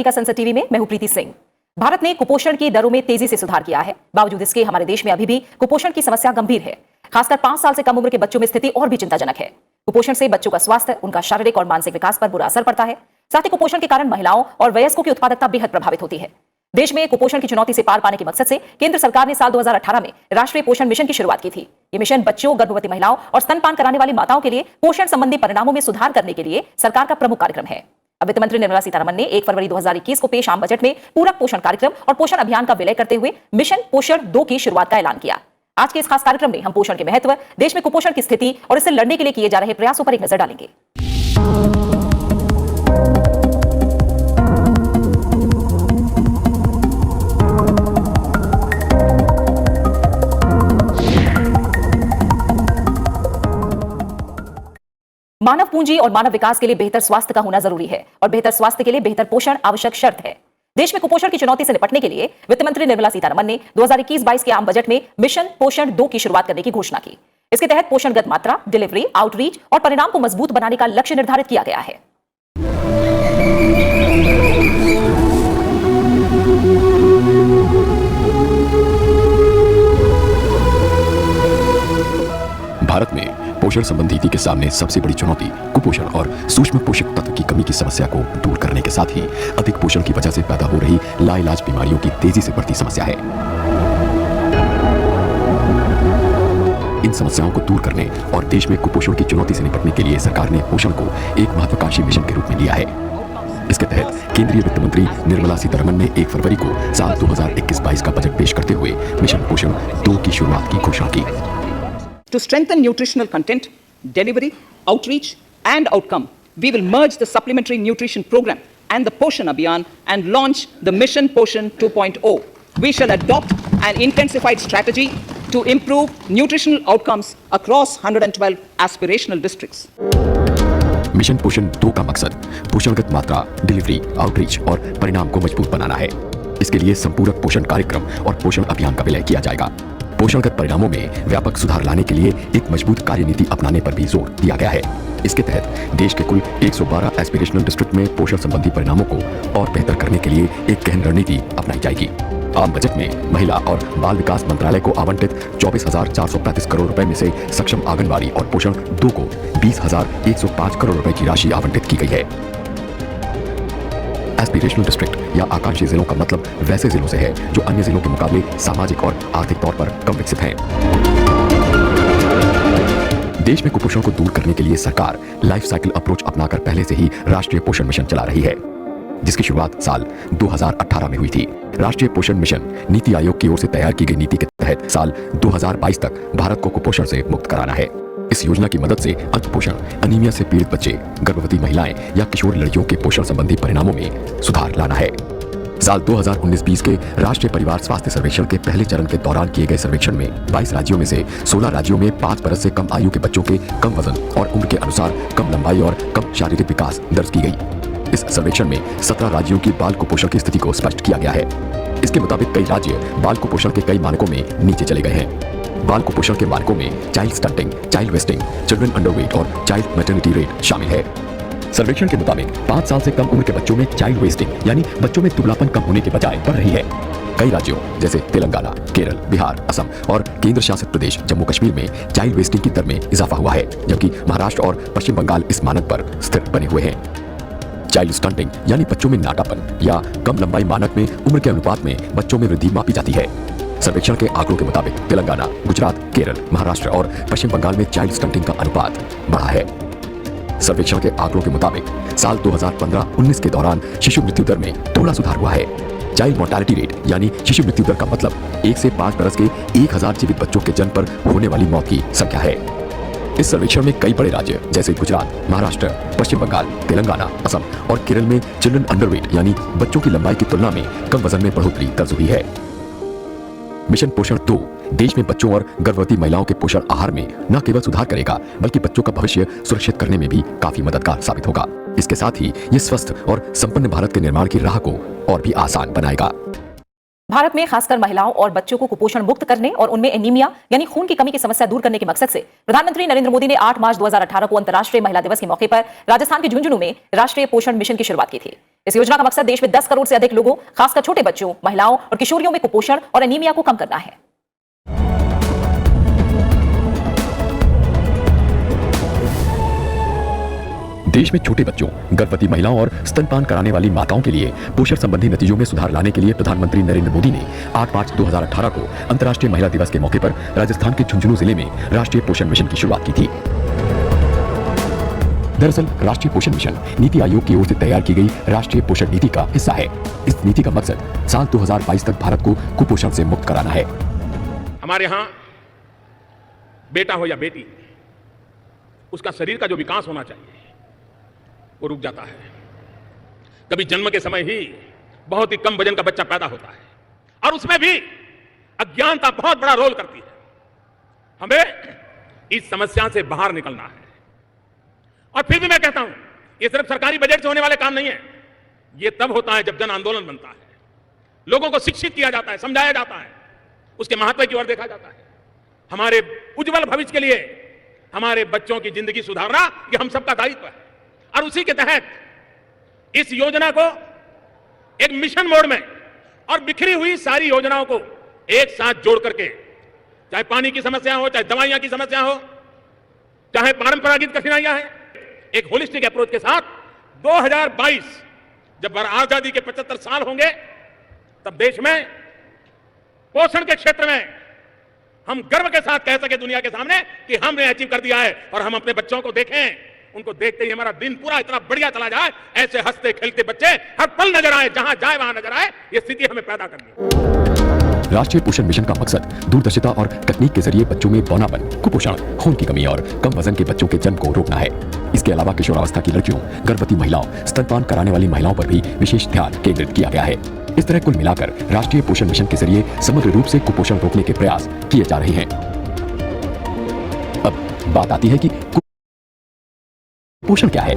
सभी का संसद टीवी में। मैं हूं प्रीति सिंह। भारत ने कुपोषण की दरों में तेजी से सुधार किया है। बावजूद इसके हमारे देश में अभी भी कुपोषण की समस्या गंभीर है। खासकर 5 साल से कम उम्र के बच्चों में स्थिति और भी चिंताजनक है। कुपोषण से बच्चों का स्वास्थ्य, उनका शारीरिक और मानसिक विकास पर बुरा असर पड़ता है। साथ ही कुपोषण के कारण महिलाओं और वयस्कों की उत्पादकता बेहद प्रभावित होती है। देश में कुपोषण की चुनौती से पार पाने के मकसद से केंद्र सरकार ने साल 2018 में राष्ट्रीय पोषण मिशन की शुरुआत की थी। ये मिशन बच्चों, गर्भवती महिलाओं और स्तनपान कराने वाली माताओं के लिए पोषण संबंधी परिणामों में सुधार करने के लिए सरकार का प्रमुख कार्यक्रम है। अब वित्त मंत्री निर्मला सीतारमण ने 1 फरवरी 2021 को पेश आम बजट में पूरक पोषण कार्यक्रम और पोषण अभियान का विलय करते हुए मिशन पोषण 2 की शुरुआत का ऐलान किया। आज के इस खास कार्यक्रम में हम पोषण के महत्व, देश में कुपोषण की स्थिति और इससे लड़ने के लिए किए जा रहे प्रयासों पर एक नजर डालेंगे। मानव पूंजी और मानव विकास के लिए बेहतर स्वास्थ्य का होना जरूरी है और बेहतर स्वास्थ्य के लिए बेहतर पोषण आवश्यक शर्त है। देश में कुपोषण की चुनौती से निपटने के लिए वित्त मंत्री निर्मला सीतारमण ने 2021-22 के आम बजट में मिशन पोषण 2 की शुरुआत करने की घोषणा की। इसके तहत पोषणगत मात्रा, डिलीवरी, आउटरीच और परिणाम को मजबूत बनाने का लक्ष्य निर्धारित किया गया है। भारत में पोषण संबंधी नीति के सामने सबसे बड़ी चुनौती कुपोषण और सूक्ष्म पोषक तत्व की कमी की समस्या को दूर करने के साथ ही अधिक पोषण की वजह से पैदा हो रही लाइलाज बीमारियों की तेजी से बढ़ती समस्या है। इन समस्याओं को दूर करने और देश में कुपोषण की चुनौती से निपटने के लिए सरकार ने पोषण को एक महत्वाकांक्षी मिशन के रूप में लिया है। इसके तहत केंद्रीय वित्त मंत्री निर्मला सीतारमण ने 1 फरवरी को साल 2021-22 का बजट पेश करते हुए मिशन पोषण 2 की शुरुआत की घोषणा की। To strengthen nutritional content, delivery, outreach and outcome, we will merge the supplementary nutrition program and the Poshan Abhiyan and launch the Mission Poshan 2.0. We shall adopt an intensified strategy to improve nutritional outcomes across 112 aspirational districts. Mission पोषण 2 का मकसद पोषणगत मात्रा, delivery, outreach और परिणाम को मजबूत बनाना है। इसके लिए संपूरक पोषण कार्यक्रम और पोषण अभियान का विलय किया जाएगा। पोषणगत परिणामों में व्यापक सुधार लाने के लिए एक मजबूत कार्यनीति अपनाने पर भी जोर दिया गया है। इसके तहत देश के कुल 112 एस्पिरेशनल डिस्ट्रिक्ट में पोषण संबंधी परिणामों को और बेहतर करने के लिए एक गहन रणनीति अपनाई जाएगी। आम बजट में महिला और बाल विकास मंत्रालय को आवंटित 24,435 करोड़ रुपए में से सक्षम आंगनबाड़ी और पोषण 2 को 20,105 करोड़ रुपए की राशि आवंटित की गई है। एस्पिरेशनल डिस्ट्रिक्ट या आकांक्षी जिलों का मतलब वैसे जिलों से है जो अन्य जिलों के मुकाबले सामाजिक और आर्थिक तौर पर कम विकसित हैं। देश में कुपोषण को दूर करने के लिए सरकार लाइफ साइकिल अप्रोच अपनाकर पहले से ही राष्ट्रीय पोषण मिशन चला रही है, जिसकी शुरुआत साल 2018 में हुई थी। राष्ट्रीय पोषण मिशन नीति आयोग की ओर से तैयार की गई नीति के तहत साल 2022 तक भारत को कुपोषण से मुक्त कराना है। इस योजना की मदद से अल्पपोषण, अनीमिया से पीड़ित बच्चे, गर्भवती महिलाएं या किशोर लड़कियों के पोषण संबंधी परिणामों में सुधार लाना है। साल 2019-20 के राष्ट्रीय परिवार स्वास्थ्य सर्वेक्षण के पहले चरण के दौरान किए गए सर्वेक्षण में 22 राज्यों में से 16 राज्यों में 5 बरस से कम आयु के बच्चों के कम वजन और उम्र के अनुसार कम लंबाई और कम शारीरिक विकास दर्ज की गई। इस सर्वेक्षण में 17 राज्यों की बाल कुपोषण की स्थिति को स्पष्ट किया गया है। इसके मुताबिक कई राज्य बाल कुपोषण के कई मानकों में नीचे चले गए हैं। बाल कुपोषण के मानकों में child stunting, child wasting, children underweight और चाइल्ड मैटरनिटी रेट शामिल है। सर्वेक्षण के मुताबिक 5 साल से कम उम्र के बच्चों में चाइल्ड वेस्टिंग यानी बच्चों में दुबलापन कम होने के बजाय बढ़ रही है। कई राज्यों जैसे तेलंगाना, केरल, बिहार, असम और केंद्र शासित प्रदेश जम्मू कश्मीर में चाइल्ड वेस्टिंग की दर में इजाफा हुआ है, जबकि महाराष्ट्र और पश्चिम बंगाल इस मानक पर स्थिर बने हुए हैं। चाइल्ड स्टंटिंग यानी बच्चों में नाटापन या कम लंबाई मानक में उम्र के अनुपात में बच्चों में वृद्धि मापी जाती है। सर्वेक्षण के आंकड़ों के मुताबिक तेलंगाना, गुजरात, केरल, महाराष्ट्र और पश्चिम बंगाल में चाइल्ड स्टंटिंग का अनुपात बढ़ा है। सर्वेक्षण के आंकड़ों के मुताबिक साल 2015-19 के दौरान शिशु मृत्यु दर में थोड़ा सुधार हुआ है। चाइल्ड मोर्टालिटी रेट यानी शिशु मृत्यु दर का मतलब 1 से 5 बरस के 1000 जीवित बच्चों के जन्म पर होने वाली मौत की संख्या है। इस सर्वेक्षण में कई बड़े राज्य जैसे गुजरात, महाराष्ट्र, पश्चिम बंगाल, तेलंगाना, असम और केरल में चिल्ड्रन अंडरवेट यानी बच्चों की लंबाई की तुलना में कम वजन में बढ़ोतरी दर्ज हुई है। मिशन पोषण 2 देश में बच्चों और गर्भवती महिलाओं के पोषण आहार में न केवल सुधार करेगा बल्कि बच्चों का भविष्य सुरक्षित करने में भी काफी मददगार साबित होगा। इसके साथ ही ये स्वस्थ और संपन्न भारत के निर्माण की राह को और भी आसान बनाएगा। भारत में खासकर महिलाओं और बच्चों को कुपोषण मुक्त करने और उनमें एनीमिया यानी खून की कमी की समस्या दूर करने के मकसद से प्रधानमंत्री नरेंद्र मोदी ने 8 मार्च 2018 को अंतर्राष्ट्रीय महिला दिवस के मौके पर राजस्थान के झुंझुनू में राष्ट्रीय पोषण मिशन की शुरुआत की थी। इस योजना का मकसद देश में 10 करोड़ से अधिक लोगों, खासकर छोटे बच्चों, महिलाओं और किशोरियों में कुपोषण और एनीमिया को कम करना है। देश में छोटे बच्चों, गर्भवती महिलाओं और स्तनपान कराने वाली माताओं के लिए पोषण संबंधी नतीजों में सुधार लाने के लिए प्रधानमंत्री नरेंद्र मोदी ने 8 मार्च 2018 को अंतर्राष्ट्रीय महिला दिवस के मौके पर राजस्थान के झुंझुनू जिले में राष्ट्रीय पोषण मिशन की शुरुआत की थी। दरअसल राष्ट्रीय पोषण मिशन नीति आयोग की ओर से तैयार की गई राष्ट्रीय पोषण नीति का हिस्सा है। इस नीति का मकसद साल 2022 तक भारत को कुपोषण से मुक्त कराना है। हमारे यहाँ बेटा हो या बेटी, उसका शरीर का जो विकास होना चाहिए वो रुक जाता है। कभी जन्म के समय ही बहुत ही कम वजन का बच्चा पैदा होता है और उसमें भी अज्ञानता बहुत बड़ा रोल करती है। हमें इस समस्या से बाहर निकलना है। और फिर भी मैं कहता हूं, ये सिर्फ सरकारी बजट से होने वाले काम नहीं है। ये तब होता है जब जन आंदोलन बनता है, लोगों को शिक्षित किया जाता है, समझाया जाता है, उसके महत्व की ओर देखा जाता है। हमारे उज्जवल भविष्य के लिए हमारे बच्चों की जिंदगी सुधारना ये हम सबका दायित्व है। और उसी के तहत इस योजना को एक मिशन मोड में और बिखरी हुई सारी योजनाओं को एक साथ जोड़ करके, चाहे पानी की समस्या हो, चाहे दवाइयां की समस्या हो, चाहे परंपरागत कठिनाइयां हैं, एक होलिस्टिक अप्रोच के साथ 2022 जब आजादी के 75 साल होंगे तब देश में पोषण के क्षेत्र में हम गर्व के साथ कह सके दुनिया के सामने कि हमने अचीव कर दिया है। और हम अपने बच्चों को देखें, उनको देखते ही हमारा दिन पूरा इतना बढ़िया चला जाए, ऐसे हंसते खेलते बच्चे हर पल नजर आए, जहां जाए वहां नजर आए, ये स्थिति हमें पैदा करनी है। राष्ट्रीय पोषण मिशन का मकसद दूरदर्शिता और तकनीक के जरिए बच्चों में बौनापन, कुपोषण, खून की कमी और कम वजन के बच्चों के जन्म को रोकना है। इसके अलावा किशोरावस्था की लड़कियों, गर्भवती महिलाओं, स्तनपान कराने वाली महिलाओं पर भी विशेष ध्यान केंद्रित किया गया है। इस तरह कुल मिलाकर राष्ट्रीय पोषण मिशन के जरिए समग्र रूप से कुपोषण रोकने के प्रयास किए जा रहे हैं। अब बात आती है कि कुपोषण क्या है।